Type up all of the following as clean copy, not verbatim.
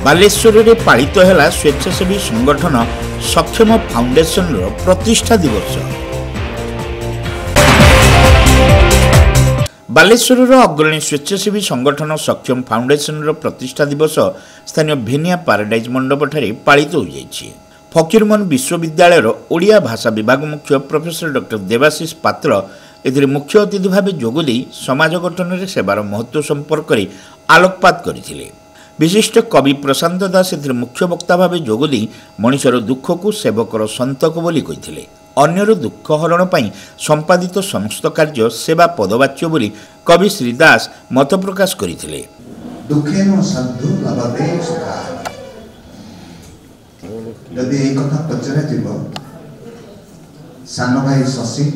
बालेश्वर में पालित है स्वेच्छासेवी संगठन सक्षम फाउंडेशन प्रतिष्ठा दिवस। बालेश्वर अग्रणी स्वेच्छासेवी संगठन सक्षम फाउंडेशन प्रतिष्ठा दिवस स्थानीय भेनिया पाराडाइज मंडप ठारे पालित हो जाइछि। फकीरमोहन विश्वविद्यालय ओडिया भाषा विभाग मुख्य प्रोफेसर डॉक्टर देवाशीष पात्र एथिरे मुख्य अतिथि भाव जोगदे समाज गठन में सेवार महत्व संपर्क में आलोकपात करथिले। विशिष्ट कवि प्रशांत दास एथिरे मुख्य वक्ता भाव जोगदे मनुष्यर दुख को सेवकर संतक बोली कहिथिले। अन्यर दुख हरण पर संपादित समस्त कार्य सेवा पदवाच्य बोली कवि श्री दास मत प्रकाश करथिले। यदि एक कथा पचरा जीव सान भाई शशि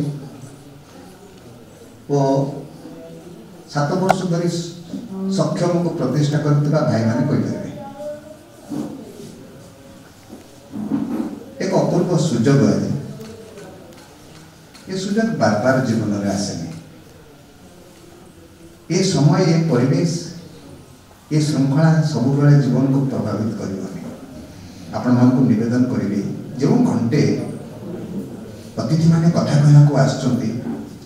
ओ 7 वर्ष धरी सक्षम को प्रतिष्ठा करथिबा भाई माने कहिथारे एक अपूर्व सुजोग है। ये सुजोग बार बार जीवन में आसेनी। ये समय ये परिवेश ये श्रृंखला सब बेले जीवन को प्रभावित करबनी। आपण मानकु निवेदन करिवे जो घंटे अतिथि माने कथा कहना को आछंती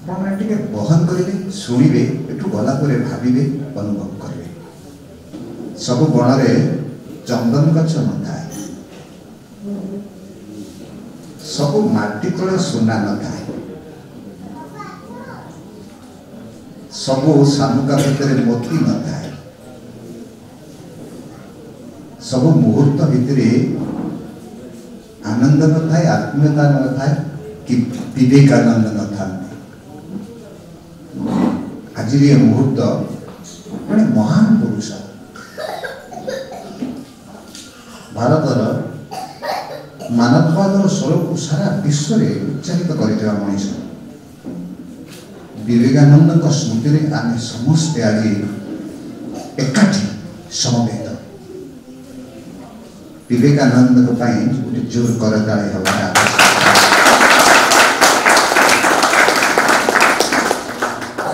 आपण माने टिके बहन करिवे सुनिबे एठु गला परे भाबिबे अनुभव करिवे। सब बण रे चंदन गछ न थाए, सब माटी तले सोना न थाए, सब सामुका भितर मोती न थाए, सब मुहूर्त भितर आनंद न थाए, आत्मीयता न थाए कि विवेकानंद न था। आज ये मुहूर्त गोटे महान पुरुष भारतर मानववादर स्वर को सारा विश्व में उच्चारित कर मनीष विवेकानंद स्मृति में आम समस्ते आज एकाठी समवेत विवेकानंद गोटे जोर करताली हवा।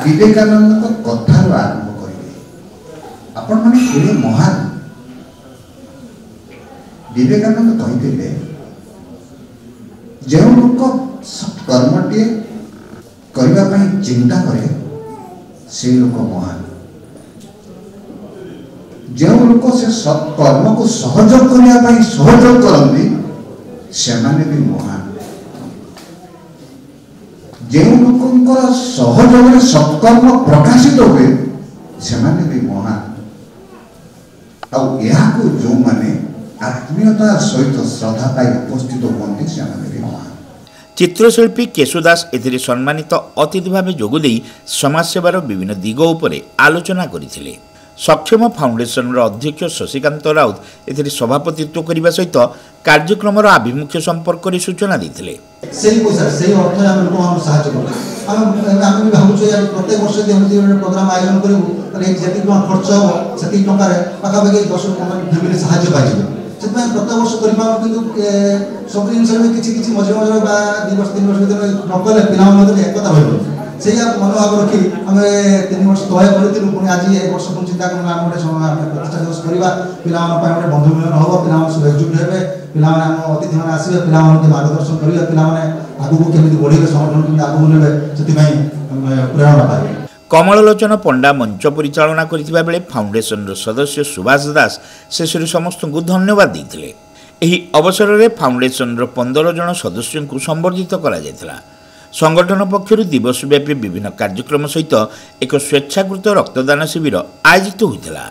विवेकानंद कथार आरंभ करेंगे आपण माने केड़े महान। विवेकानंद कहते जो लोक कर्मटे करने चिंता करे से लोक महान। जो लोक से सत्कर्म को सहयोग करने सहयोग करती से भी महान। जो लोक सहयोग सत्कर्म प्रकाशित हुए से भी महान। आउ जो माने आत्मीयता सहित श्रद्धा पाई उपस्थित होती से भी महान। चित्रशिल्पी केशुदास एथिरे सम्मानित अतिथि भाव जोगदे समाजसेवार विभिन्न दिग उपरे आलोचना करथिले। सक्षम फाउंडेशन अध्यक्ष शशिकांत राउत एथिरे सभापतित्व करने सहित कार्यक्रम आभिमुख्य संपर्क में सूचना देते। प्रत्येक वर्ष प्रोग्राम आयोजन करूँ खर्च हम से पाखापाखि 10 फैमिली साहाय्य पाई से प्रत्येक वर्ष कर सब जिन किसी मझे मझे 2 वर्ष 3 वर्ष भर नकले पिला एकता हो से मनोभाव रखी आम 3 वर्ष तय करूँ पुणी आज 1 वर्ष पुणी चिंता करूँ आम गोटे प्रतिष्ठा दिवस करवा पिला गोटे बंधु मिलन हम पिला सब एकजुट हे पिला अतिथि मैंने आसवे पिला मार्गदर्शन करेंगे पिला आगू केमी बढ़े संगठन केमी आगू ने प्रेरणा पाए। कमललोचन पंडा मंच परिचालना करथिबा बेले फाउंडेशन सदस्य सुभाष दास शेष समस्त को धन्यवाद देते। एही अवसर में फाउंडेशन 15 जन सदस्यों को संबर्धित करा जायतिला। संगठन पक्षर दिवसव्यापी विभिन्न कार्यक्रम सहित एक स्वेच्छाकृत रक्तदान शिविर आयोजित होइतिला।